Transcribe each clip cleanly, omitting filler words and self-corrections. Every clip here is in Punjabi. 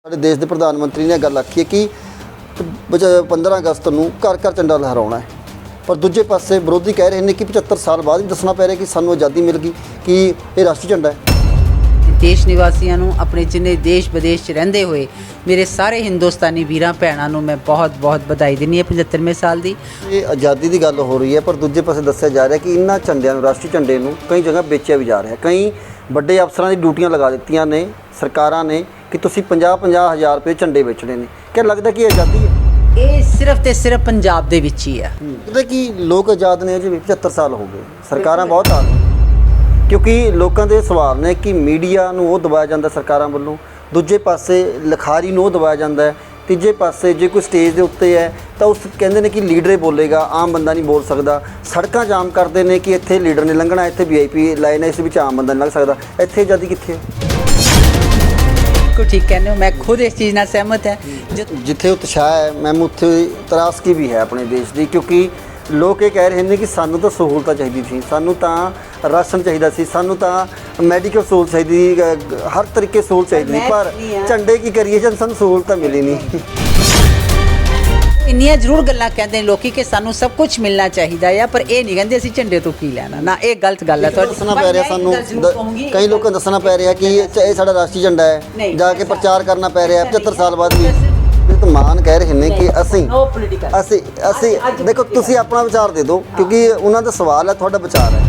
ਸਾਡੇ ਦੇਸ਼ ਦੇ ਪ੍ਰਧਾਨ ਮੰਤਰੀ ਨੇ ਗੱਲ ਆਖੀ ਹੈ ਕਿ 15 ਅਗਸਤ ਨੂੰ ਘਰ ਘਰ ਝੰਡਾ ਲਹਿਰਾਉਣਾ ਹੈ। ਪਰ ਦੂਜੇ ਪਾਸੇ ਵਿਰੋਧੀ ਕਹਿ ਰਹੇ ਨੇ ਕਿ 75 ਸਾਲ ਬਾਅਦ ਵੀ ਦੱਸਣਾ ਪੈ ਰਿਹਾ ਕਿ ਸਾਨੂੰ ਆਜ਼ਾਦੀ ਮਿਲ ਗਈ, ਕਿ ਇਹ ਰਾਸ਼ਟਰੀ ਝੰਡਾ ਹੈ। ਦੇਸ਼ ਨਿਵਾਸੀਆਂ ਨੂੰ, ਆਪਣੇ ਜਿੰਨੇ ਦੇਸ਼ ਵਿਦੇਸ਼ 'ਚ ਰਹਿੰਦੇ ਹੋਏ ਮੇਰੇ ਸਾਰੇ ਹਿੰਦੁਸਤਾਨੀ ਵੀਰਾਂ ਭੈਣਾਂ ਨੂੰ ਮੈਂ ਬਹੁਤ ਵਧਾਈ ਦਿੰਦੀ ਹਾਂ 75ਵੇਂ ਸਾਲ ਦੀ। ਇਹ ਆਜ਼ਾਦੀ ਦੀ ਗੱਲ ਹੋ ਰਹੀ ਹੈ, ਪਰ ਦੂਜੇ ਪਾਸੇ ਦੱਸਿਆ ਜਾ ਰਿਹਾ ਕਿ ਇਹਨਾਂ ਝੰਡਿਆਂ ਨੂੰ, ਰਾਸ਼ਟਰੀ ਝੰਡੇ ਨੂੰ ਕਈ ਜਗ੍ਹਾ ਵੇਚਿਆ ਵੀ ਜਾ ਰਿਹਾ। ਕਈ ਵੱਡੇ ਅਫਸਰਾਂ ਦੀ ਡਿਊਟੀਆਂ ਲਗਾ ਦਿੱਤੀਆਂ ਨੇ ਸਰਕਾਰਾਂ ਨੇ ਕਿ ਤੁਸੀਂ 50-50 ਹਜ਼ਾਰ ਰੁਪਏ ਝੰਡੇ ਵੇਚਣੇ ਨੇ। ਕੀ ਲੱਗਦਾ ਕਿ ਆਜ਼ਾਦੀ ਹੈ? ਇਹ ਸਿਰਫ ਤੇ ਸਿਰਫ ਪੰਜਾਬ ਦੇ ਵਿੱਚ ਹੀ ਆ। ਲੱਗਦਾ ਕਿ ਲੋਕ ਆਜ਼ਾਦ ਨੇ, ਅਜੇ 75 ਸਾਲ ਹੋ ਗਏ, ਸਰਕਾਰਾਂ ਬਹੁਤ ਆ ਗਈਆਂ। ਕਿਉਂਕਿ ਲੋਕਾਂ ਦੇ ਸਵਾਲ ਨੇ ਕਿ ਮੀਡੀਆ ਨੂੰ ਉਹ ਦਬਾਇਆ ਜਾਂਦਾ ਸਰਕਾਰਾਂ ਵੱਲੋਂ, ਦੂਜੇ ਪਾਸੇ ਲਿਖਾਰੀ ਨੂੰ ਉਹ ਦਬਾਇਆ ਜਾਂਦਾ ਹੈ, ਤੀਜੇ ਪਾਸੇ ਜੇ ਕੋਈ ਸਟੇਜ ਦੇ ਉੱਤੇ ਹੈ ਤਾਂ ਉਸ ਕਹਿੰਦੇ ਨੇ ਕਿ ਲੀਡਰ ਹੀ ਬੋਲੇਗਾ, ਆਮ ਬੰਦਾ ਨਹੀਂ ਬੋਲ ਸਕਦਾ। ਸੜਕਾਂ ਜਾਮ ਕਰਦੇ ਨੇ ਕਿ ਇੱਥੇ ਲੀਡਰ ਨੇ ਲੰਘਣਾ, ਇੱਥੇ VIP ਲਾਈਨ ਹੈ, ਇਸ ਵਿੱਚ ਆਮ ਬੰਦਾ ਨਹੀਂ ਲੰਘ ਸਕਦਾ। ਇੱਥੇ ਆਜ਼ਾਦੀ ਕਿੱਥੇ ਹੈ? ਬਿਲਕੁਲ ਠੀਕ ਕਹਿੰਦੇ ਹੋ, ਮੈਂ ਖੁਦ ਇਸ ਚੀਜ਼ ਨਾਲ ਸਹਿਮਤ ਹੈ। ਜਿੱਥੇ ਉਤਸ਼ਾਹ ਹੈ ਮੈਮ, ਉੱਥੇ ਤਰਾਸਗੀ ਵੀ ਹੈ ਆਪਣੇ ਦੇਸ਼ ਦੀ। ਕਿਉਂਕਿ ਲੋਕ ਇਹ ਕਹਿ ਰਹੇ ਨੇ ਕਿ ਸਾਨੂੰ ਤਾਂ ਸਹੂਲਤਾਂ ਚਾਹੀਦੀ ਸੀ, ਸਾਨੂੰ ਤਾਂ ਰਾਸ਼ਨ ਚਾਹੀਦਾ ਸੀ, ਸਾਨੂੰ ਤਾਂ ਮੈਡੀਕਲ ਸਹੂਲਤ ਚਾਹੀਦੀ, ਹਰ ਤਰੀਕੇ ਸਹੂਲਤ ਚਾਹੀਦੀ ਸੀ, ਪਰ ਝੰਡੇ ਕੀ ਕਰੀਏ ਜਦ ਸਾਨੂੰ ਸਹੂਲਤਾਂ ਮਿਲੀ ਨਹੀਂ। ਇੰਨੀਆਂ ਜ਼ਰੂਰ ਗੱਲਾਂ ਕਹਿੰਦੇ ਨੇ ਲੋਕੀ ਕਿ ਸਾਨੂੰ ਸਭ ਕੁਝ ਮਿਲਣਾ ਚਾਹੀਦਾ ਆ, ਪਰ ਇਹ ਨਹੀਂ ਕਹਿੰਦੇ ਅਸੀਂ ਝੰਡੇ ਤੋਂ ਕੀ ਲੈਣਾ ਨਾ। ਇਹ ਗਲਤ ਗੱਲ ਹੈ। ਦੱਸਣਾ ਪੈ ਰਿਹਾ ਸਾਨੂੰ, ਕਈ ਲੋਕਾਂ ਨੂੰ ਦੱਸਣਾ ਪੈ ਰਿਹਾ ਕਿ ਇਹ ਸਾਡਾ ਰਾਸ਼ਟਰੀ ਝੰਡਾ ਹੈ, ਜਾ ਕੇ ਪ੍ਰਚਾਰ ਕਰਨਾ ਪੈ ਰਿਹਾ 75 ਸਾਲ ਬਾਅਦ ਵੀ। ਤੇ ਮਾਨ ਕਹਿ ਰਹੇ ਨੇ ਕਿ ਅਸੀਂ ਦੇਖੋ, ਤੁਸੀਂ ਆਪਣਾ ਵਿਚਾਰ ਦੇ ਦਿਓ, ਕਿਉਂਕਿ ਉਹਨਾਂ ਦਾ ਸਵਾਲ ਹੈ, ਤੁਹਾਡਾ ਵਿਚਾਰ ਹੈ।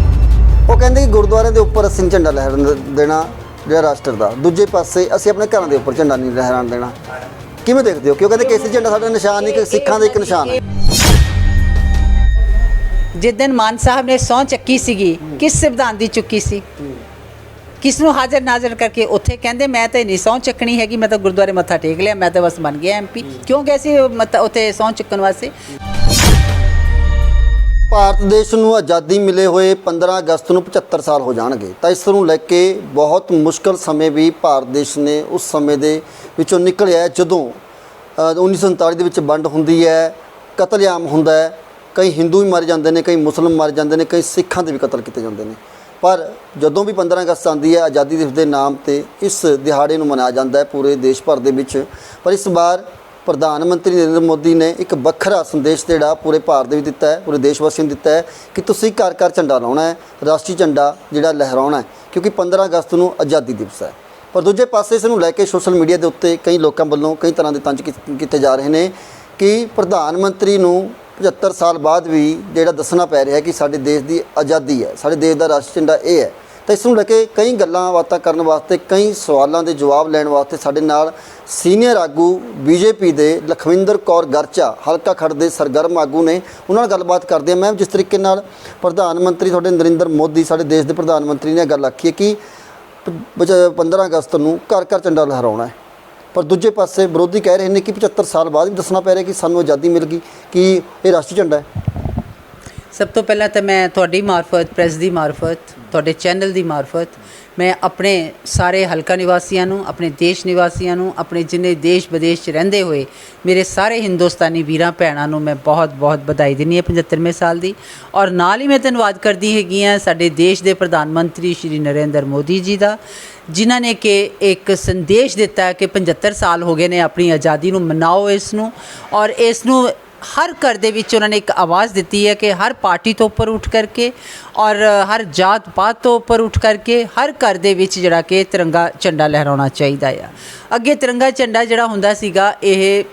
ਉਹ ਕਹਿੰਦੇ ਕਿ ਗੁਰਦੁਆਰੇ ਦੇ ਉੱਪਰ ਅਸੀਂ ਝੰਡਾ ਲਹਿਰਾਉਣ ਦੇਣਾ ਜਿਹੜਾ ਰਾਸ਼ਟਰ ਦਾ, ਦੂਜੇ ਪਾਸੇ ਅਸੀਂ ਆਪਣੇ ਘਰਾਂ ਦੇ ਉੱਪਰ ਝੰਡਾ ਨਹੀਂ ਲਹਿਰਾਉਣ ਦੇਣਾ। ਕਿਵੇਂ ਦੇਖਦੇ ਹੋ? ਕਿਉਂ ਕਹਿੰਦੇ ਕੇਸਰੀ ਝੰਡਾ ਸਾਡਾ ਨਿਸ਼ਾਨ ਨਹੀਂ, ਕਿ ਸਿੱਖਾਂ ਦਾ ਇੱਕ ਨਿਸ਼ਾਨ ਹੈ। ਜਿੱਦਣ ਮਾਨ ਸਾਹਿਬ ਨੇ ਸਹੁੰ ਚੱਕੀ ਸੀਗੀ, ਕਿਸ ਸੰਵਿਧਾਨ ਦੀ ਚੁੱਕੀ ਸੀ? ਕਿਸ ਨੂੰ ਹਾਜ਼ਰ ਨਾਜ਼ਰ ਕਰਕੇ? ਉੱਥੇ ਕਹਿੰਦੇ ਮੈਂ ਤਾਂ ਨਹੀਂ ਸਹੁੰ ਚੱਕਣੀ ਹੈਗੀ, ਮੈਂ ਤਾਂ ਗੁਰਦੁਆਰੇ ਮੱਥਾ ਟੇਕ ਲਿਆ, ਮੈਂ ਤਾਂ ਬਸ ਬਣ ਗਿਆ MP। ਕਿਉਂ ਗਏ ਸੀ ਉੱਥੇ ਸਹੁੰ ਚੱਕਣ ਵਾਸਤੇ? ਭਾਰਤ ਦੇਸ਼ ਨੂੰ ਆਜ਼ਾਦੀ ਮਿਲੇ ਹੋਏ 15 ਅਗਸਤ ਨੂੰ 75 ਸਾਲ ਹੋ ਜਾਣਗੇ। ਤਾਂ ਇਸ ਨੂੰ ਲੈ ਕੇ ਬਹੁਤ ਮੁਸ਼ਕਲ ਸਮੇਂ ਵੀ ਭਾਰਤ ਦੇਸ਼ ਨੇ ਉਸ ਸਮੇਂ ਦੇ ਵਿੱਚੋਂ ਨਿਕਲਿਆ ਜਦੋਂ 1947 ਦੇ ਵਿੱਚ ਵੰਡ ਹੁੰਦੀ ਹੈ, ਕਤਲੇਆਮ ਹੁੰਦਾ ਹੈ, ਕਈ ਹਿੰਦੂ ਵੀ ਮਰ ਜਾਂਦੇ ਨੇ, ਕਈ ਮੁਸਲਿਮ ਮਰ ਜਾਂਦੇ ਨੇ, ਕਈ ਸਿੱਖਾਂ ਦੇ ਵੀ ਕਤਲ ਕੀਤੇ ਜਾਂਦੇ ਨੇ। ਪਰ ਜਦੋਂ ਵੀ 15 ਅਗਸਤ ਆਉਂਦੀ ਹੈ, ਆਜ਼ਾਦੀ ਦਿਵਸ ਦੇ ਨਾਮ 'ਤੇ ਇਸ ਦਿਹਾੜੇ ਨੂੰ ਮਨਾਇਆ ਜਾਂਦਾ ਹੈ ਪੂਰੇ ਦੇਸ਼ ਭਰ ਦੇ ਵਿੱਚ। ਪਰ ਇਸ ਵਾਰ ਪ੍ਰਧਾਨ ਮੰਤਰੀ ਨਰਿੰਦਰ ਮੋਦੀ ਨੇ ਇੱਕ ਵੱਖਰਾ ਸੰਦੇਸ਼ ਜਿਹੜਾ ਪੂਰੇ ਭਾਰਤ ਦੇ ਵਿੱਚ ਦਿੱਤਾ ਹੈ, ਪੂਰੇ ਦੇਸ਼ ਵਾਸੀਆਂ ਨੂੰ ਦਿੱਤਾ ਹੈ ਕਿ ਤੁਸੀਂ ਘਰ ਘਰ ਝੰਡਾ ਲਾਉਣਾ ਹੈ, ਰਾਸ਼ਟਰੀ ਝੰਡਾ ਜਿਹੜਾ ਲਹਿਰਾਉਣਾ ਹੈ, ਕਿਉਂਕਿ 15 ਅਗਸਤ ਨੂੰ ਆਜ਼ਾਦੀ ਦਿਵਸ ਹੈ। ਪਰ ਦੂਜੇ ਪਾਸੇ ਇਸ ਨੂੰ ਲੈ ਕੇ ਸੋਸ਼ਲ ਮੀਡੀਆ ਦੇ ਉੱਤੇ ਕਈ ਲੋਕਾਂ ਵੱਲੋਂ ਕਈ ਤਰ੍ਹਾਂ ਦੇ ਤੰਜ ਕੀਤੇ ਜਾ ਰਹੇ ਨੇ ਕਿ ਪ੍ਰਧਾਨ ਮੰਤਰੀ ਨੂੰ 75 ਸਾਲ ਬਾਅਦ ਵੀ ਜਿਹੜਾ ਦੱਸਣਾ ਪੈ ਰਿਹਾ ਕਿ ਸਾਡੇ ਦੇਸ਼ ਦੀ ਆਜ਼ਾਦੀ ਹੈ, ਸਾਡੇ ਦੇਸ਼ ਦਾ ਰਾਸ਼ਟਰੀ ਝੰਡਾ ਇਹ ਹੈ। ਤਾਂ ਇਸ ਨੂੰ ਲੈ ਕੇ ਕਈ ਗੱਲਾਂ ਬਾਤਾਂ ਕਰਨ ਵਾਸਤੇ, ਕਈ ਸਵਾਲਾਂ ਦੇ ਜਵਾਬ ਲੈਣ ਵਾਸਤੇ ਸਾਡੇ ਨਾਲ ਸੀਨੀਅਰ ਆਗੂ BJP ਦੇ ਲਖਵਿੰਦਰ ਕੌਰ ਗਰਚਾ, ਹਲਕਾ ਖੜ ਦੇ ਸਰਗਰਮ ਆਗੂ ਨੇ। ਉਹਨਾਂ ਨਾਲ ਗੱਲਬਾਤ ਕਰਦੇ ਹਾਂ। ਮੈਮ, ਜਿਸ ਤਰੀਕੇ ਨਾਲ ਪ੍ਰਧਾਨ ਮੰਤਰੀ ਤੁਹਾਡੇ ਨਰਿੰਦਰ ਮੋਦੀ, ਸਾਡੇ ਦੇਸ਼ ਦੇ ਪ੍ਰਧਾਨ ਮੰਤਰੀ ਨੇ ਗੱਲ ਆਖੀ ਹੈ ਕਿ 15 ਅਗਸਤ ਨੂੰ ਘਰ ਘਰ ਝੰਡਾ ਲਹਿਰਾਉਣਾ ਹੈ, ਪਰ ਦੂਜੇ ਪਾਸੇ ਵਿਰੋਧੀ ਕਹਿ ਰਹੇ ਨੇ ਕਿ 75 ਸਾਲ ਬਾਅਦ ਵੀ ਦੱਸਣਾ ਪੈ ਰਿਹਾ ਕਿ ਸਾਨੂੰ ਆਜ਼ਾਦੀ ਮਿਲ ਗਈ, ਕਿ ਇਹ ਰਾਸ਼ਟਰੀ ਝੰਡਾ ਹੈ। ਸਭ ਤੋਂ ਪਹਿਲਾਂ ਤਾਂ ਮੈਂ ਤੁਹਾਡੀ ਮਾਰਫਤ, ਪ੍ਰੈਸ ਦੀ ਮਾਰਫਤ, ਤੁਹਾਡੇ ਚੈਨਲ ਦੀ ਮਾਰਫਤ ਮੈਂ ਆਪਣੇ ਸਾਰੇ ਹਲਕਾ ਨਿਵਾਸੀਆਂ ਨੂੰ, ਆਪਣੇ ਦੇਸ਼ ਨਿਵਾਸੀਆਂ ਨੂੰ, ਆਪਣੇ ਜਿੰਨੇ ਦੇਸ਼ ਵਿਦੇਸ਼ 'ਚ ਰਹਿੰਦੇ ਹੋਏ ਮੇਰੇ ਸਾਰੇ ਹਿੰਦੁਸਤਾਨੀ ਵੀਰਾਂ ਭੈਣਾਂ ਨੂੰ ਮੈਂ ਬਹੁਤ ਵਧਾਈ ਦਿੰਦੀ ਹਾਂ 75ਵੇਂ ਸਾਲ ਦੀ। ਔਰ ਨਾਲ ਹੀ ਮੈਂ ਧੰਨਵਾਦ ਕਰਦੀ ਹੈਗੀ ਹਾਂ ਸਾਡੇ ਦੇਸ਼ ਦੇ ਪ੍ਰਧਾਨ ਮੰਤਰੀ ਸ਼੍ਰੀ ਨਰਿੰਦਰ ਮੋਦੀ ਜੀ ਦਾ, ਜਿਨ੍ਹਾਂ ਨੇ ਕਿ ਇੱਕ ਸੰਦੇਸ਼ ਦਿੱਤਾ ਕਿ 75 ਸਾਲ ਹੋ ਗਏ ਨੇ ਆਪਣੀ ਆਜ਼ਾਦੀ ਨੂੰ, ਮਨਾਓ ਇਸ ਨੂੰ। ਔਰ ਇਸ ਨੂੰ ਹਰ ਘਰ ਦੇ ਵਿੱਚ ਉਹਨਾਂ ਨੇ ਇੱਕ ਆਵਾਜ਼ ਦਿੱਤੀ ਹੈ ਕਿ ਹਰ ਪਾਰਟੀ ਤੋਂ ਉੱਪਰ ਉੱਠ ਕਰਕੇ ਔਰ ਹਰ ਜਾਤ ਪਾਤ ਤੋਂ ਉੱਪਰ ਉੱਠ ਕਰਕੇ ਹਰ ਘਰ ਦੇ ਵਿੱਚ ਜਿਹੜਾ ਕਿ ਤਿਰੰਗਾ ਝੰਡਾ ਲਹਿਰਾਉਣਾ ਚਾਹੀਦਾ ਆ। ਅੱਗੇ ਤਿਰੰਗਾ ਝੰਡਾ ਜਿਹੜਾ ਹੁੰਦਾ ਸੀਗਾ, ਇਹ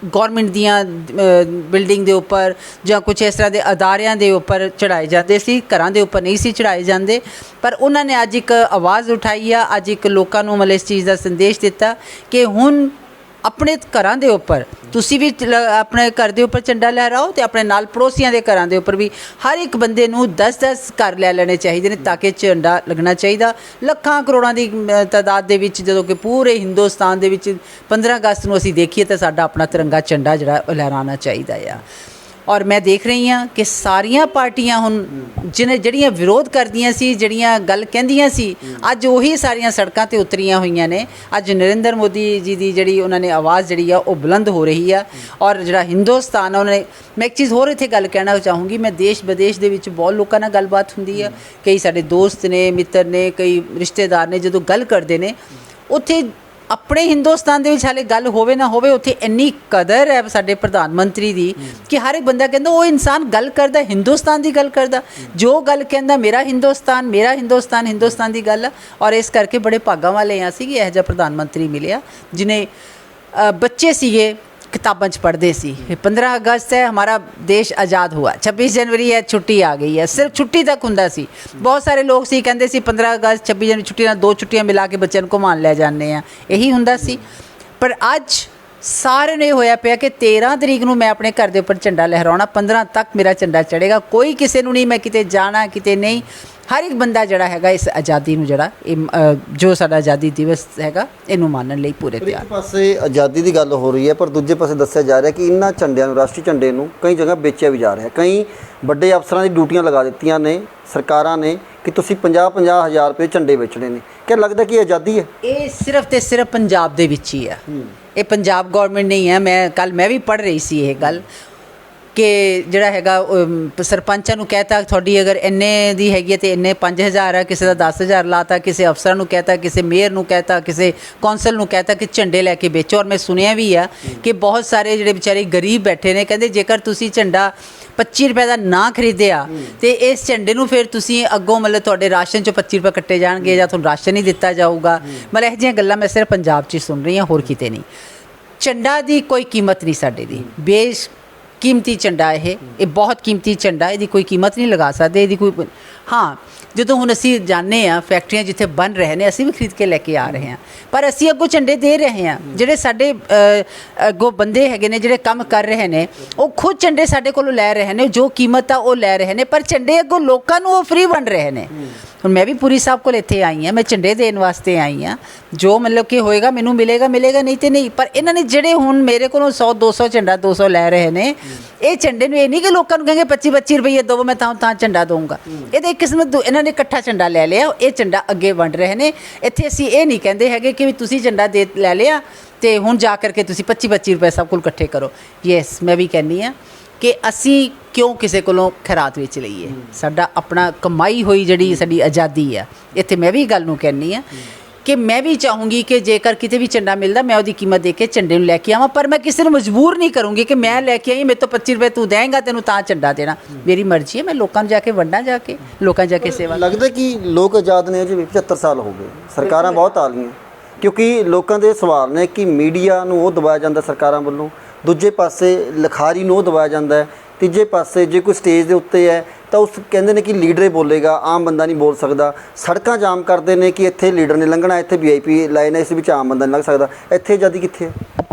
ਗੌਰਮੈਂਟ ਦੀਆਂ ਬਿਲਡਿੰਗ ਦੇ ਉੱਪਰ ਜਾਂ ਕੁਛ ਇਸ ਤਰ੍ਹਾਂ ਦੇ ਅਦਾਰਿਆਂ ਦੇ ਉੱਪਰ ਚੜ੍ਹਾਏ ਜਾਂਦੇ ਸੀ, ਘਰਾਂ ਦੇ ਉੱਪਰ ਨਹੀਂ ਸੀ ਚੜ੍ਹਾਏ ਜਾਂਦੇ। ਪਰ ਉਹਨਾਂ ਨੇ ਅੱਜ ਇੱਕ ਆਵਾਜ਼ ਉਠਾਈ ਆ, ਅੱਜ ਇੱਕ ਲੋਕਾਂ ਨੂੰ ਮਤਲਬ ਇਸ ਚੀਜ਼ ਦਾ ਸੰਦੇਸ਼ ਦਿੱਤਾ ਕਿ ਹੁਣ ਆਪਣੇ ਘਰਾਂ ਦੇ ਉੱਪਰ ਤੁਸੀਂ ਵੀ ਆਪਣੇ ਘਰ ਦੇ ਉੱਪਰ ਝੰਡਾ ਲਹਿਰਾਓ, ਅਤੇ ਆਪਣੇ ਨਾਲ ਪੜੋਸੀਆਂ ਦੇ ਘਰਾਂ ਦੇ ਉੱਪਰ ਵੀ ਹਰ ਇੱਕ ਬੰਦੇ ਨੂੰ 10-10 ਘਰ ਲੈ ਲੈਣੇ ਚਾਹੀਦੇ ਨੇ, ਤਾਂ ਕਿ ਝੰਡਾ ਲੱਗਣਾ ਚਾਹੀਦਾ। ਲੱਖਾਂ ਕਰੋੜਾਂ ਦੀ ਤਾਦਾਦ ਦੇ ਵਿੱਚ ਜਦੋਂ ਕਿ ਪੂਰੇ ਹਿੰਦੁਸਤਾਨ ਦੇ ਵਿੱਚ 15 ਅਗਸਤ ਨੂੰ ਅਸੀਂ ਦੇਖੀਏ ਤਾਂ ਸਾਡਾ ਆਪਣਾ ਤਿਰੰਗਾ ਝੰਡਾ ਜਿਹੜਾ ਲਹਿਰਾਉਣਾ ਚਾਹੀਦਾ ਆ। ਔਰ ਮੈਂ ਦੇਖ ਰਹੀ ਹਾਂ ਕਿ ਸਾਰੀਆਂ ਪਾਰਟੀਆਂ ਹੁਣ ਜਿਹੜੀਆਂ ਵਿਰੋਧ ਕਰਦੀਆਂ ਸੀ, ਜਿਹੜੀਆਂ ਗੱਲ ਕਹਿੰਦੀਆਂ ਸੀ, ਅੱਜ ਉਹੀ ਸਾਰੀਆਂ ਸੜਕਾਂ 'ਤੇ ਉਤਰੀਆਂ ਹੋਈਆਂ ਨੇ। ਅੱਜ ਨਰਿੰਦਰ ਮੋਦੀ ਜੀ ਦੀ ਜਿਹੜੀ ਉਹਨਾਂ ਨੇ ਆਵਾਜ਼ ਜਿਹੜੀ ਆ ਉਹ ਬੁਲੰਦ ਹੋ ਰਹੀ ਆ। ਔਰ ਜਿਹੜਾ ਹਿੰਦੁਸਤਾਨ ਆ, ਉਹਨਾਂ ਨੇ, ਮੈਂ ਇੱਕ ਚੀਜ਼ ਹੋਰ ਇੱਥੇ ਗੱਲ ਕਹਿਣਾ ਚਾਹੂੰਗੀ, ਮੈਂ ਦੇਸ਼ ਵਿਦੇਸ਼ ਦੇ ਵਿੱਚ ਬਹੁਤ ਲੋਕਾਂ ਨਾਲ ਗੱਲਬਾਤ ਹੁੰਦੀ ਆ, ਕਈ ਸਾਡੇ ਦੋਸਤ ਨੇ, ਮਿੱਤਰ ਨੇ, ਕਈ ਰਿਸ਼ਤੇਦਾਰ ਨੇ, ਜਦੋਂ ਗੱਲ ਕਰਦੇ ਨੇ ਉੱਥੇ ਆਪਣੇ ਹਿੰਦੁਸਤਾਨ ਦੇ ਵਿੱਚ ਹਾਲੇ ਗੱਲ ਹੋਵੇ ਨਾ ਹੋਵੇ, ਉੱਥੇ ਇੰਨੀ ਕਦਰ ਹੈ ਸਾਡੇ ਪ੍ਰਧਾਨ ਮੰਤਰੀ ਦੀ ਕਿ ਹਰ ਇੱਕ ਬੰਦਾ ਕਹਿੰਦਾ ਉਹ ਇਨਸਾਨ ਗੱਲ ਕਰਦਾ ਹਿੰਦੁਸਤਾਨ ਦੀ ਗੱਲ ਕਰਦਾ, ਜੋ ਗੱਲ ਕਹਿੰਦਾ ਮੇਰਾ ਹਿੰਦੁਸਤਾਨ ਮੇਰਾ ਹਿੰਦੁਸਤਾਨ, ਹਿੰਦੁਸਤਾਨ ਦੀ ਗੱਲ ਆ। ਔਰ ਇਸ ਕਰਕੇ ਬੜੇ ਭਾਗਾਂ ਵਾਲੇ ਹਾਂ ਅਸੀਂ ਕਿ ਇਹੋ ਜਿਹਾ ਪ੍ਰਧਾਨ ਮੰਤਰੀ ਮਿਲਿਆ ਜਿਹਨੇ ਬੱਚੇ ਸੀਗੇ किताबों पढ़ते सी 15 अगस्त है हमारा देश आज़ाद हुआ, 26 जनवरी है छुट्टी आ गई है, सिर्फ छुट्टी तक हुंदा सी। बहुत सारे लोग सी कहते सी 15 अगस्त 26 जनवरी छुट्टी नाल 2 छुट्टियां मिला के बच्चों को घुमाण लै जाने आ, यही हुंदा सी। पर अज सारे ने होया पिया कि 13 तरीक नूं मैं अपने घर के उपर झंडा लहराउणा, 15 तक मेरा झंडा चढ़ेगा, कोई किसी नूं नहीं मैं किते जाना किते नहीं। हर एक बंदा जिहड़ा हैगा इस आज़ादी नूं जिहड़ा जो साडा आज़ादी दिवस हैगा इहनूं मानण लई पूरे पर तैयार। एक पासे आज़ादी की गल हो रही है पर दूजे पासे दस्सिया जा रहा है कि इन्हां झंडिਆਂ ਨੂੰ राष्ट्रीय झंडे ਨੂੰ कई जगह बेचिया भी जा रहा है। कई ਵੱਡੇ ਅਫਸਰਾਂ ਦੀ ਡਿਊਟੀਆਂ ਲਗਾ ਦਿੱਤੀਆਂ ਨੇ ਸਰਕਾਰਾਂ ਨੇ ਕਿ ਤੁਸੀਂ 50-50 ਹਜ਼ਾਰ ਰੁਪਏ ਝੰਡੇ ਵੇਚਣੇ ਨੇ। क्या लगता कि आज़ादी है? ਇਹ ਸਿਰਫ ਤੇ ਸਿਰਫ ਪੰਜਾਬ ਦੇ ਵਿੱਚ ਹੀ ਹੈ, ਇਹ ਪੰਜਾਬ ਗੌਰਮੈਂਟ ਨਹੀਂ ਹੈ। ਮੈਂ ਵੀ ਪੜ੍ਹ ਰਹੀ ਸੀ ਇਹ ਗੱਲ ਕਿ ਜਿਹੜਾ ਹੈਗਾ ਸਰਪੰਚਾਂ ਨੂੰ ਕਹਿਤਾ ਤੁਹਾਡੀ ਅਗਰ ਇੰਨੇ ਦੀ ਹੈਗੀ ਹੈ ਤੇ ਇੰਨੇ 5000 ਹੈ, ਕਿਸੇ ਦਾ 10000 ਲਾਤਾ, ਕਿਸੇ ਅਫਸਰਾਂ ਨੂੰ ਕਹਿਤਾ, ਕਿਸੇ ਮੇਅਰ ਨੂੰ ਕਹਿਤਾ, ਕਿਸੇ ਕੌਂਸਲ ਨੂੰ ਕਹਿਤਾ ਕਿ ਝੰਡੇ ਲੈ ਕੇ ਵੇਚੋ। ਔਰ ਮੈਂ ਸੁਣਿਆ ਵੀ ਆ ਕਿ ਬਹੁਤ ਸਾਰੇ ਜਿਹੜੇ ਵਿਚਾਰੇ ਗਰੀਬ ਬੈਠੇ ਨੇ ਕਹਿੰਦੇ ਜੇਕਰ ਤੁਸੀਂ ਝੰਡਾ 25 ਰੁਪਏ ਦਾ ਨਾ ਖਰੀਦਿਆ ਤੇ ਇਸ ਝੰਡੇ ਨੂੰ ਫਿਰ ਤੁਸੀਂ ਅੱਗੋਂ ਮਤਲਬ ਤੁਹਾਡੇ ਰਾਸ਼ਨ 'ਚੋਂ 25 ਰੁਪਏ ਕੱਟੇ ਜਾਣਗੇ ਜਾਂ ਤੁਹਾਨੂੰ ਰਾਸ਼ਨ ਨਹੀਂ ਦਿੱਤਾ ਜਾਊਗਾ। ਮਤਲਬ ਇਹੋ ਜਿਹੀਆਂ ਗੱਲਾਂ ਮੈਂ ਸਿਰਫ ਪੰਜਾਬ 'ਚ ਹੀ ਸੁਣ ਰਹੀ ਹਾਂ, ਹੋਰ ਕਿਤੇ ਨਹੀਂ। ਝੰਡਾ ਦੀ ਕੋਈ ਕੀਮਤ ਨਹੀਂ ਸਾਡੇ ਦੀ, कीमती झंडा ये बहुत कीमती झंडा, इसकी कोई कीमत नहीं लगा सकते। इसकी कोई हाँ जो हुण असीं जाने फैक्ट्रियां जिथे बन रहे हैं असीं भी खरीद के लैके आ रहे हैं, पर असीं अगों झंडे दे रहे हैं। जिहड़े साडे अगों बंदे हैगे ने जिहड़े काम कर रहे हैं वो खुद झंडे साडे कोलों लै रहे हैं, जो कीमत आ वो लै रहे हैं, पर झंडे अगों लोकां नूं वो फ्री वंड रहे हैं। ਹੁਣ मैं भी पूरी साहब को इत्थे आई हाँ, मैं झंडे देने वास्ते आई हाँ, जो मतलब कि होएगा मैनू मिलेगा नहीं तो नहीं। पर इन्होंने जिहड़े हुण मेरे को 100-200 झंडा 200 लै रहे हैं, ये झंडे नूं ये नहीं कि लोगों कहेंगे 25-25 रुपये दो मैं तां झंडा दूँगा। ये तो एक किस्म इन्होंने इकट्ठा झंडा लै लिया, ये झंडा अगे वंड रहे हैं। इत्थे असीं ये नहीं कहते है कि तुसीं झंडा दे लै लिया तो हुण जा करके तुसीं 25-25 रुपये सब कुल इकट्ठे करो। यस मैं भी कहनी हाँ कि असी क्यों किसी कोलों खैरात वेच लईए, साडा अपना कमाई हुई जिहड़ी साडी आज़ादी है। इत्थे मैं भी गल नूं कहनी आ कि मैं भी चाहूँगी कि जेकर किते भी झंडा मिलदा मैं उहदी कीमत दे के झंडे नूं लैके आवां, पर मैं किसी नूं मजबूर नहीं करूँगी कि मैं लैके आई मेरे तो 25 रुपये तू देंगा तैनूं तां झंडा देना। मेरी मर्जी है, मैं लोकां नूं जाके वंडां, जाके लोकां जाके सेवा। लगदा कि लोक आज़ाद ने अजे 75 साल हो गए, सरकारां बहुत आ गईਆਂ क्योंकि लोकां दे सवाल ने कि मीडिया नूं ਉਹ ਦਬਾਇਆ ਜਾਂਦਾ ਸਰਕਾਰਾਂ ਵੱਲੋਂ, ਦੂਜੇ ਪਾਸੇ ਲਿਖਾਰੀ ਨੂੰ ਉਹ ਦਬਾਇਆ ਜਾਂਦਾ ਹੈ, ਤੀਜੇ ਪਾਸੇ ਜੇ ਕੋਈ ਸਟੇਜ ਦੇ ਉੱਤੇ ਹੈ ਤਾਂ ਉਸ ਕਹਿੰਦੇ ਨੇ ਕਿ ਲੀਡਰ ਹੀ ਬੋਲੇਗਾ, ਆਮ ਬੰਦਾ ਨਹੀਂ ਬੋਲ ਸਕਦਾ। ਸੜਕਾਂ ਜਾਮ ਕਰਦੇ ਨੇ ਕਿ ਇੱਥੇ ਲੀਡਰ ਨੇ ਲੰਘਣਾ, ਇੱਥੇ VIP ਲਾਈਨ ਹੈ, ਇਸ ਵਿੱਚ ਆਮ ਬੰਦਾ ਨਹੀਂ ਲੰਘ ਸਕਦਾ। ਇੱਥੇ ਆਜ਼ਾਦੀ ਕਿੱਥੇ ਹੈ?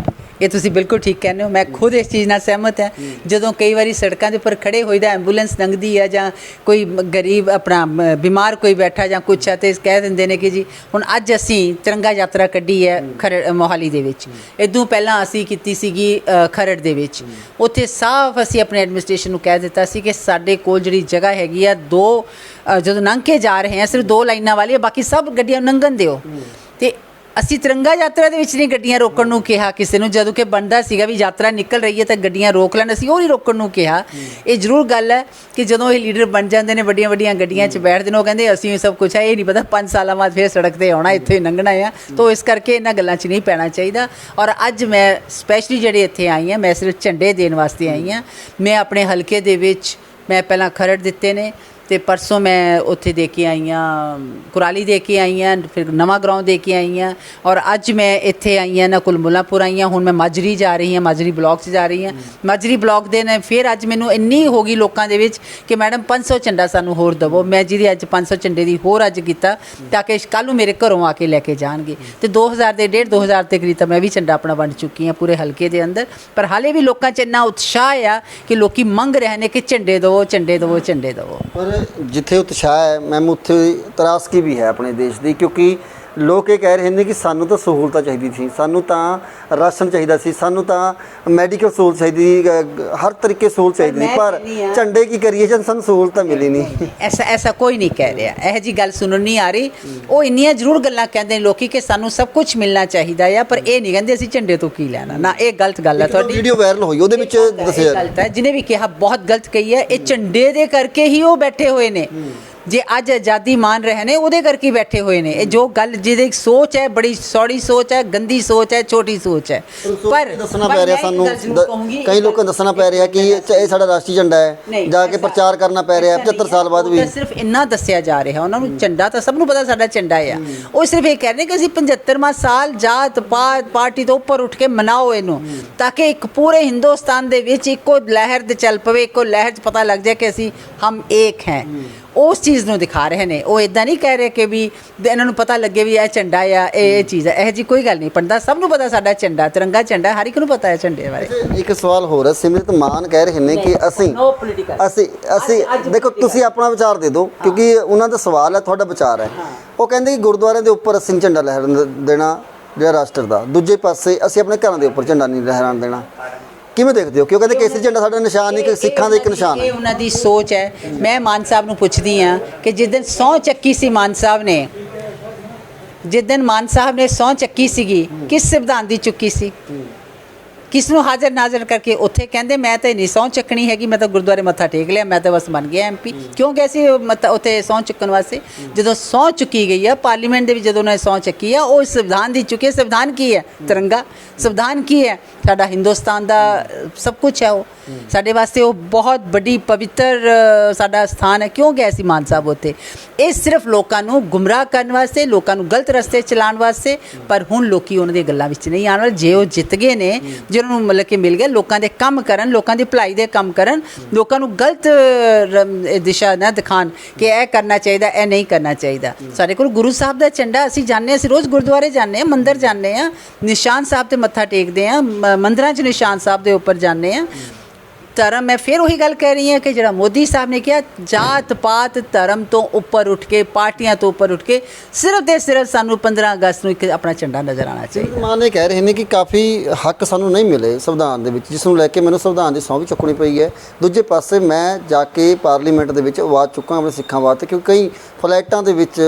ये तुसीं बिल्कुल ठीक कहने हो, मैं खुद इस चीज़ नाल सहमत है। जदों कई बारी सड़कों के उपर खड़े होईदा, एंबूलेंस लंघदी है जां कोई गरीब अपना बीमार कोई बैठा जां कुछ है तो कह दिंदे ने कि जी हुण अज असीं तिरंगा यात्रा कड्ढी है खरड़ मोहाली दे विच, इदों पहलां असीं कीती सीगी खरड़ दे विच। उत्थे साफ असीं अपने एडमिनिस्ट्रेशन नूं कह दित्ता सी कि साडे कोल जिहड़ी जगह हैगी आ दो जदों लंघ के जा रहे हैं सिर्फ 2 लाइनां वाली, बाकी सब गड्डियां लंघण दिओ। ते ਅਸੀਂ ਤਿਰੰਗਾ ਯਾਤਰਾ ਦੇ ਵਿੱਚ ਨਹੀਂ ਗੱਡੀਆਂ ਰੋਕਣ ਨੂੰ ਕਿਹਾ ਕਿਸੇ ਨੂੰ, ਜਦੋਂ ਕਿ ਬਣਦਾ ਸੀਗਾ ਵੀ ਯਾਤਰਾ ਨਿਕਲ ਰਹੀ ਹੈ ਤਾਂ ਗੱਡੀਆਂ ਰੋਕ ਲੈਣ, ਅਸੀਂ ਉਹ ਨਹੀਂ ਰੋਕਣ ਨੂੰ ਕਿਹਾ। ਇਹ ਜ਼ਰੂਰ ਗੱਲ ਹੈ ਕਿ ਜਦੋਂ ਇਹ ਲੀਡਰ ਬਣ ਜਾਂਦੇ ਨੇ ਵੱਡੀਆਂ ਵੱਡੀਆਂ ਗੱਡੀਆਂ 'ਚ ਬੈਠਦੇ ਨੇ ਉਹ ਕਹਿੰਦੇ ਅਸੀਂ ਇਹ ਸਭ ਕੁਛ ਹੈ, ਇਹ ਨਹੀਂ ਪਤਾ 5 ਸਾਲਾਂ ਬਾਅਦ ਫਿਰ ਸੜਕ 'ਤੇ ਆਉਣਾ, ਇੱਥੇ ਲੰਘਣਾ ਆ। ਤਾਂ ਇਸ ਕਰਕੇ ਇਹਨਾਂ ਗੱਲਾਂ 'ਚ ਨਹੀਂ ਪੈਣਾ ਚਾਹੀਦਾ। ਔਰ ਅੱਜ ਮੈਂ ਸਪੈਸ਼ਲੀ ਜਿਹੜੇ ਇੱਥੇ ਆਈ ਹਾਂ, ਮੈਂ ਸਿਰਫ ਝੰਡੇ ਦੇਣ ਵਾਸਤੇ ਆਈ ਹਾਂ। ਮੈਂ ਆਪਣੇ ਹਲਕੇ ਦੇ ਵਿੱਚ ਮੈਂ ਪਹਿਲਾਂ ਖਰੜ ਦਿੱਤੇ ਨੇ ਤੇ परसों मैं उत्थे दे के आई हाँ, कुराली दे के आई हाँ, फिर नवा ग्राउं दे के आई हाँ, और अज मैं इत्थे आई हाँ ना कुलमुलापुर आई हाँ। हुण मैं माजरी जा रही हाँ, माजरी ब्लॉक से जा रही हाँ। माजरी ब्लॉक दे ने फिर अज मैनूं इन्नी हो गई लोकां दे विच कि मैडम 500 झंडा सानूं होर दवो। मैं जिहदी अज 500 झंडे दी होर अज कीता ताकि कल नूं मेरे घरों आके लैके जाणगे। ते 2000 दे 1.5-2000 के करीब मैं भी झंडा अपना वंड चुकी हाँ पूरे हल्के दे अंदर। पर हाले भी लोकां च इन्ना उत्साह आ कि लोकी मंग रहे हैं कि झंडे दवो झंडे दवो झंडे दवो। पर जिथे उत्साह है मैम उत्थे तरासगी भी है अपने देश की, क्योंकि लोग ये कह रहे हैं कि सानू तो सहूलत चाहिए थी, सानू तो राशन चाहिए सी, सानू तो मैडिकल सहूलत चाहिए, हर तरीके सहूलत चाहिए थी, पर झंडे की करिए सानू सहूलत मिली नहीं। ऐसा कोई नहीं कह रहा, यह जी गल सुनन नहीं आ रही। वो इन्नियां जरूर गल्लां कहते हैं लोग कि सानू सब कुछ मिलना चाहिए, पर यह नहीं कहते असीं झंडे तो की लैना ना। ये गलत गल है। तुहाडी वीडियो वायरल हुई ਉਹਦੇ ਵਿੱਚ ਦੱਸਿਆ गलत है, जिन्हें भी कहा बहुत गलत कही है। ये झंडे दे करके ही वो बैठे हुए ने। ਜੇ ਅੱਜ ਆਜ਼ਾਦੀ ਮਾਨ ਰਹੇ ਨੇ ਉਹਦੇ ਕਰਕੇ ਬੈਠੇ ਹੋਏ ਨੇ। ਇਹ ਜੋ ਗੱਲ ਜਿਹਦੀ ਸੋਚ ਹੈ ਬੜੀ ਸੌੜੀ ਸੋਚ ਹੈ, ਗੰਦੀ ਸੋਚ ਹੈ, ਛੋਟੀ ਸੋਚ ਹੈ। ਪਰ ਦੱਸਣਾ ਪੈ ਰਿਹਾ ਸਾਨੂੰ, ਕਈ ਲੋਕਾਂ ਨੂੰ ਦੱਸਣਾ ਪੈ ਰਿਹਾ ਕਿ ਇਹ ਸਾਡਾ ਰਾਸ਼ਟਰੀ ਝੰਡਾ ਹੈ, ਜਾ ਕੇ ਪ੍ਰਚਾਰ ਕਰਨਾ ਪੈ ਰਿਹਾ 75 ਸਾਲ ਬਾਅਦ ਵੀ। ਸਿਰਫ ਇੰਨਾ ਦੱਸਿਆ ਜਾ ਰਿਹਾ, ਉਹਨਾਂ ਨੂੰ ਝੰਡਾ ਤਾਂ ਸਭ ਨੂੰ ਪਤਾ ਸਾਡਾ ਝੰਡਾ ਆ। ਉਹ ਸਿਰਫ ਇਹ ਕਹਿ ਰਹੇ ਕਿ ਅਸੀਂ 75ਵਾਂ ਸਾਲ ਜਾਤ ਪਾਤ ਪਾਰਟੀ ਤੋਂ ਉੱਪਰ ਉੱਠ ਕੇ ਮਨਾਓ ਇਹਨੂੰ, ਤਾਂ ਕਿ ਇੱਕ ਪੂਰੇ ਹਿੰਦੁਸਤਾਨ ਦੇ ਵਿੱਚ ਇੱਕੋ ਲਹਿਰ ਤੇ ਚੱਲ ਪਵੇ, ਇੱਕੋ ਲਹਿਰ 'ਚ ਪਤਾ ਲੱਗ ਜਾਏ ਕਿ ਅਸੀਂ ਹਮ ਏਕ ਹੈ। ਉਸ ਚੀਜ਼ ਨੂੰ ਦਿਖਾ ਰਹੇ ਨੇ। ਉਹ ਇਦਾਂ ਨਹੀਂ ਕਹਿ ਰਹੇ ਕਿ ਵੀ ਇਹਨਾਂ ਨੂੰ ਪਤਾ ਲੱਗੇ ਵੀ ਇਹ ਝੰਡਾ ਆ, ਇਹ ਚੀਜ਼ ਹੈ। ਇਹੋ ਜਿਹੀ ਕੋਈ ਗੱਲ ਨਹੀਂ। ਪੰਡਾ ਸਭ ਨੂੰ ਪਤਾ ਸਾਡਾ ਝੰਡਾ ਤਿਰੰਗਾ ਝੰਡਾ, ਹਰ ਇੱਕ ਨੂੰ ਪਤਾ ਹੈ ਝੰਡੇ ਬਾਰੇ। ਇੱਕ ਸਵਾਲ ਹੋਰ ਹੈ, ਸਿਮਰਤ ਮਾਨ ਕਹਿ ਰਹੇ ਨੇ ਕਿ ਅਸੀਂ ਦੇਖੋ, ਤੁਸੀਂ ਆਪਣਾ ਵਿਚਾਰ ਦੇ ਦਿਓ ਕਿਉਂਕਿ ਉਹਨਾਂ ਦਾ ਸਵਾਲ ਹੈ, ਤੁਹਾਡਾ ਵਿਚਾਰ ਹੈ। ਉਹ ਕਹਿੰਦੇ ਕਿ ਗੁਰਦੁਆਰਿਆਂ ਦੇ ਉੱਪਰ ਅਸੀਂ ਝੰਡਾ ਲਹਿਰਾਉਣ ਦੇਣਾ ਜਿਹੜਾ ਰਾਸ਼ਟਰ ਦਾ, ਦੂਜੇ ਪਾਸੇ ਅਸੀਂ ਆਪਣੇ ਘਰਾਂ ਦੇ ਉੱਪਰ ਝੰਡਾ ਨਹੀਂ ਲਹਿਰਾਉਣ ਦੇਣਾ। ਕਿਵੇਂ ਦੇਖਦੇ ਹੋ? ਕਿਉਂ ਕਹਿੰਦੇ ਕੇਸਰੀ ਝੰਡਾ ਸਾਡਾ ਨਿਸ਼ਾਨ ਨਹੀਂ, ਕਿ ਸਿੱਖਾਂ ਦਾ ਇੱਕ ਨਿਸ਼ਾਨ ਹੈ। ਇਹ ਉਹਨਾਂ ਦੀ ਸੋਚ ਹੈ। ਮੈਂ ਮਾਨ ਸਾਹਿਬ ਨੂੰ ਪੁੱਛਦੀ ਹਾਂ ਕਿ ਜਿਸ ਦਿਨ ਸਹੁੰ ਚੱਕੀ ਸੀ ਮਾਨ ਸਾਹਿਬ ਨੇ, ਜਿਸ ਦਿਨ ਮਾਨ ਸਾਹਿਬ ਨੇ ਸਹੁੰ ਚੱਕੀ ਸੀਗੀ, ਕਿਸ ਸੰਵਿਧਾਨ ਦੀ ਚੁੱਕੀ ਸੀ? ਕਿਸ ਨੂੰ ਹਾਜ਼ਰ ਨਾਜ਼ਰ ਕਰਕੇ? ਉੱਥੇ ਕਹਿੰਦੇ ਮੈਂ ਤਾਂ ਨਹੀਂ ਸਹੁੰ ਚੱਕਣੀ ਹੈਗੀ, ਮੈਂ ਤਾਂ ਗੁਰਦੁਆਰੇ ਮੱਥਾ ਟੇਕ ਲਿਆ, ਮੈਂ ਤਾਂ ਬਸ ਬਣ ਗਿਆ MP। ਕਿਉਂ ਗਏ ਸੀ ਉੱਥੇ ਸਹੁੰ ਚੁੱਕਣ ਵਾਸਤੇ? ਜਦੋਂ ਸਹੁੰ ਚੁੱਕੀ ਗਈ ਆ ਪਾਰਲੀਮੈਂਟ ਦੇ ਵਿੱਚ, ਜਦੋਂ ਉਹਨਾਂ ਨੇ ਸਹੁੰ ਚੱਕੀ ਆ, ਉਹ ਸੰਵਿਧਾਨ ਦੀ ਚੁੱਕੀ। ਸੰਵਿਧਾਨ ਕੀ ਹੈ? ਤਿਰੰਗਾ। ਸੰਵਿਧਾਨ ਕੀ ਹੈ? ਸਾਡਾ ਹਿੰਦੁਸਤਾਨ ਦਾ ਸਭ ਕੁਝ ਹੈ। ਉਹ ਸਾਡੇ ਵਾਸਤੇ ਉਹ ਬਹੁਤ ਵੱਡੀ ਪਵਿੱਤਰ ਸਾਡਾ ਸਥਾਨ ਹੈ। ਕਿਉਂ ਗਏ ਸੀ ਮਾਨ ਸਾਹਿਬ ਉੱਥੇ? ਇਹ ਸਿਰਫ ਲੋਕਾਂ ਨੂੰ ਗੁੰਮਰਾਹ ਕਰਨ ਵਾਸਤੇ, ਲੋਕਾਂ ਨੂੰ ਗਲਤ ਰਸਤੇ ਚਲਾਉਣ ਵਾਸਤੇ। ਪਰ ਹੁਣ ਲੋਕੀ ਉਹਨਾਂ ਦੀਆਂ ਗੱਲਾਂ ਵਿੱਚ ਨਹੀਂ ਆਉਣ ਵਾਲੇ। ਜੇ ਉਹ ਜਿੱਤ ਗਏ ਨੇ, ਜਿਹਨਾਂ ਨੂੰ ਮਤਲਬ ਕਿ ਮਿਲ ਗਿਆ, ਲੋਕਾਂ ਦੇ ਕੰਮ ਕਰਨ, ਲੋਕਾਂ ਦੀ ਭਲਾਈ ਦੇ ਕੰਮ ਕਰਨ, ਲੋਕਾਂ ਨੂੰ ਗਲਤ ਦਿਸ਼ਾ ਨਾ ਦਿਖਾਣ ਕਿ ਇਹ ਕਰਨਾ ਚਾਹੀਦਾ, ਇਹ ਨਹੀਂ ਕਰਨਾ ਚਾਹੀਦਾ। ਸਾਡੇ ਕੋਲ ਗੁਰੂ ਸਾਹਿਬ ਦਾ ਝੰਡਾ, ਅਸੀਂ ਜਾਂਦੇ ਹਾਂ, ਅਸੀਂ ਰੋਜ਼ ਗੁਰਦੁਆਰੇ ਜਾਂਦੇ ਹਾਂ, ਮੰਦਿਰ ਜਾਂਦੇ ਹਾਂ, ਨਿਸ਼ਾਨ ਸਾਹਿਬ ਤੇ ਮੱਥਾ ਟੇਕਦੇ ਹਾਂ, ਮੰਦਿਰਾਂ 'ਚ ਨਿਸ਼ਾਨ ਸਾਹਿਬ ਦੇ ਉੱਪਰ ਜਾਂਦੇ ਹਾਂ। ਧਰਮ, ਮੈਂ ਫਿਰ ਉਹੀ ਗੱਲ ਕਹਿ ਰਹੀ ਹਾਂ ਕਿ ਜਿਹੜਾ ਮੋਦੀ ਸਾਹਿਬ ਨੇ ਕਿਹਾ, ਜਾਤ ਪਾਤ ਧਰਮ ਤੋਂ ਉੱਪਰ ਉੱਠ ਕੇ, ਪਾਰਟੀਆਂ ਤੋਂ ਉੱਪਰ ਉੱਠ ਕੇ, ਸਿਰਫ ਤੇ ਸਿਰਫ ਸਾਨੂੰ 15 ਅਗਸਤ ਨੂੰ ਇੱਕ ਆਪਣਾ ਝੰਡਾ ਨਜ਼ਰ ਆਉਣਾ ਚਾਹੀਦਾ। ਮਾਨ ਇਹ ਕਹਿ ਰਹੇ ਨੇ ਕਿ ਕਾਫੀ ਹੱਕ ਸਾਨੂੰ ਨਹੀਂ ਮਿਲੇ ਸੰਵਿਧਾਨ ਦੇ ਵਿੱਚ, ਜਿਸ ਨੂੰ ਲੈ ਕੇ ਮੈਨੂੰ ਸੰਵਿਧਾਨ ਦੀ ਸਹੁੰ ਵੀ ਚੁੱਕਣੀ ਪਈ ਹੈ। ਦੂਜੇ ਪਾਸੇ ਮੈਂ ਜਾ ਕੇ ਪਾਰਲੀਮੈਂਟ ਦੇ ਵਿੱਚ ਆਵਾਜ਼ ਚੁੱਕਾਂ ਆਪਣੇ ਸਿੱਖਾਂ ਵਾਸਤੇ, ਕਿਉਂਕਿ ਕਈ ਫਲੈਟਾਂ ਦੇ ਵਿੱਚ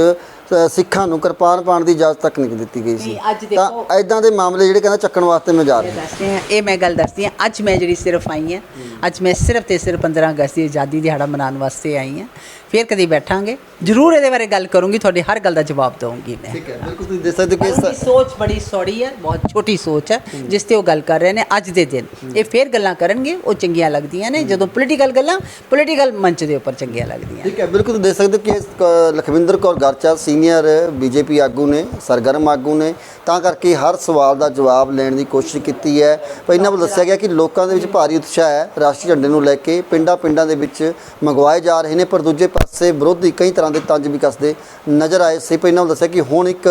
ਸਿੱਖਾਂ ਨੂੰ ਕਿਰਪਾਨ ਪਾਉਣ ਦੀ ਇਜਾਜ਼ਤ ਤੱਕ ਨਹੀਂ ਦਿੱਤੀ ਗਈ ਸੀ। ਤਾਂ ਐਦਾਂ ਦੇ ਮਾਮਲੇ ਜਿਹੜੇ ਕਹਿੰਦਾ ਚੱਕਣ ਵਾਸਤੇ ਮੈਂ ਜਾ ਰਿਹਾ। ਇਹ ਮੈਂ ਗੱਲ ਦੱਸਦੀ ਹਾਂ। ਅੱਜ ਮੈਂ ਜਿਹੜੀ ਸਿਰਫ ਆਈ ਹਾਂ, ਅੱਜ ਮੈਂ ਸਿਰਫ ਤੇ ਸਿਰਫ 15 ਅਗਸਤ ਦੀ ਆਜ਼ਾਦੀ ਦਿਹਾੜਾ ਮਨਾਉਣ ਵਾਸਤੇ ਆਈ ਹਾਂ। ਫਿਰ ਕਦੀ ਬੈਠਾਂਗੇ, ਜ਼ਰੂਰ ਇਹਦੇ ਬਾਰੇ ਗੱਲ ਕਰੂੰਗੀ, ਤੁਹਾਡੀ ਹਰ ਗੱਲ ਦਾ ਜਵਾਬ ਦਊਂਗੀ ਮੈਂ। ਠੀਕ ਹੈ, ਬਿਲਕੁਲ ਤੁਸੀਂ ਦੇਖ ਸਕਦੇ ਹੋ ਕਿ ਸੋਚ ਬੜੀ ਸੌੜੀ ਹੈ, ਬਹੁਤ ਛੋਟੀ ਸੋਚ ਹੈ ਜਿਸ ਤੇ ਉਹ ਗੱਲ ਕਰ ਰਹੇ ਨੇ ਅੱਜ ਦੇ ਦਿਨ। ਇਹ ਫਿਰ ਗੱਲਾਂ ਕਰਨਗੇ, ਉਹ ਚੰਗੀਆਂ ਲੱਗਦੀਆਂ ਨੇ ਜਦੋਂ ਪੋਲੀਟੀਕਲ ਗੱਲਾਂ ਪੋਲੀਟੀਕਲ ਮੰਚ ਦੇ ਉੱਪਰ ਚੰਗੀਆਂ ਲੱਗਦੀਆਂ। ਠੀਕ ਹੈ, ਬਿਲਕੁਲ ਤੁਸੀਂ ਦੇਖ ਸਕਦੇ ਹੋ ਕਿ ਲਖਵਿੰਦਰ ਕੌਰ ਗਰਚਾ ਸੀਨੀਅਰ BJP ਆਗੂ ਨੇ, ਸਰਗਰਮ ਆਗੂ ਨੇ, ਤਾਂ ਕਰਕੇ ਹਰ ਸਵਾਲ ਦਾ ਜਵਾਬ ਲੈਣ ਦੀ ਕੋਸ਼ਿਸ਼ ਕੀਤੀ ਹੈ। ਪਰ ਇਹਨਾਂ ਵੱਲੋਂ ਦੱਸਿਆ ਗਿਆ ਕਿ ਲੋਕਾਂ ਦੇ ਵਿੱਚ ਭਾਰੀ ਉਤਸ਼ਾਹ ਹੈ ਰਾਸ਼ਟਰੀ ਝੰਡੇ ਨੂੰ ਲੈ ਕੇ, ਪਿੰਡਾਂ ਦੇ ਵਿੱਚ ਮੰਗਵਾਏ ਜਾ ਰਹੇ ਨੇ। ਪਰ ਦੂਜੇ ਪਾਸੇ ਵਿਰੋਧੀ ਕਈ ਤਰ੍ਹਾਂ ਦੇ ਤੰਜ ਵੀ ਕੱਸਦੇ ਨਜ਼ਰ ਆਏ ਸੀ। ਪਰ ਇਹਨਾਂ ਵੱਲੋਂ ਦੱਸਿਆ ਕਿ ਹੁਣ ਇੱਕ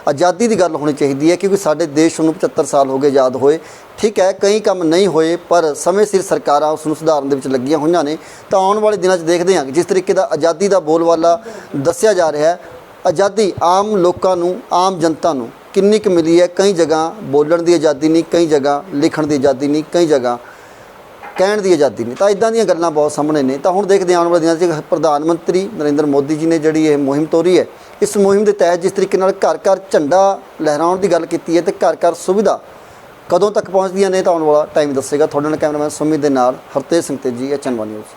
ਆਜ਼ਾਦੀ ਦੀ ਗੱਲ ਹੋਣੀ ਚਾਹੀਦੀ ਹੈ, ਕਿਉਂਕਿ ਸਾਡੇ ਦੇਸ਼ ਨੂੰ 75 ਸਾਲ ਹੋ ਗਏ ਆਜ਼ਾਦ ਹੋਏ। ਠੀਕ ਹੈ, ਕਈ ਕੰਮ ਨਹੀਂ ਹੋਏ, ਪਰ ਸਮੇਂ ਸਿਰ ਸਰਕਾਰਾਂ ਉਸ ਨੂੰ ਸੁਧਾਰਨ ਦੇ ਵਿੱਚ ਲੱਗੀਆਂ ਹੋਈਆਂ ਨੇ। ਤਾਂ ਆਉਣ ਵਾਲੇ ਦਿਨਾਂ 'ਚ ਦੇਖਦੇ ਹਾਂ ਕਿ ਜਿਸ ਤਰੀਕੇ ਦਾ ਆਜ਼ਾਦੀ ਦਾ ਬੋਲਬਾਲਾ ਦੱਸਿਆ ਜਾ ਰਿਹਾ ਹੈ, ਆਜ਼ਾਦੀ ਆਮ ਲੋਕਾਂ ਨੂੰ, ਆਮ ਜਨਤਾ ਨੂੰ ਕਿੰਨੀ ਕੁ ਮਿਲੀ ਹੈ। ਕਈ ਜਗ੍ਹਾ ਬੋਲਣ ਦੀ ਆਜ਼ਾਦੀ ਨਹੀਂ, ਕਈ ਜਗ੍ਹਾ ਲਿਖਣ ਦੀ ਆਜ਼ਾਦੀ ਨਹੀਂ, ਕਈ ਜਗ੍ਹਾ ਕਹਿਣ ਦੀ ਆਜ਼ਾਦੀ ਨਹੀਂ। ਤਾਂ ਇਦਾਂ ਦੀਆਂ ਗੱਲਾਂ ਬਹੁਤ ਸਾਹਮਣੇ ਨੇ। ਤਾਂ ਹੁਣ ਦੇਖਦੇ ਆਉਣ ਵਾਲੇ ਦਿਨਾਂ 'ਚ ਪ੍ਰਧਾਨ ਮੰਤਰੀ ਨਰਿੰਦਰ ਮੋਦੀ ਜੀ ਨੇ ਜਿਹੜੀ ਇਹ ਮੁਹਿੰਮ ਤੋਰੀ ਹੈ, ਇਸ ਮੁਹਿੰਮ ਦੇ ਤਹਿਤ ਜਿਸ ਤਰੀਕੇ ਨਾਲ ਘਰ ਘਰ ਝੰਡਾ ਲਹਿਰਾਉਣ ਦੀ ਗੱਲ ਕੀਤੀ ਹੈ, ਤੇ ਘਰ ਘਰ ਸੁਵਿਧਾ ਕਦੋਂ ਤੱਕ ਪਹੁੰਚਦੀਆਂ ਨੇ, ਤਾਂ ਆਉਣ ਵਾਲਾ ਟਾਈਮ ਦੱਸੇਗਾ। ਤੁਹਾਡੇ ਨਾਲ ਕੈਮਰਾਮੈਨ ਸੁਮਿਤ ਦੇ ਨਾਲ ਹਰਤੇਜ ਸਿੰਘ ਤੇਜੀ, HN1 ਨਿਊਜ਼।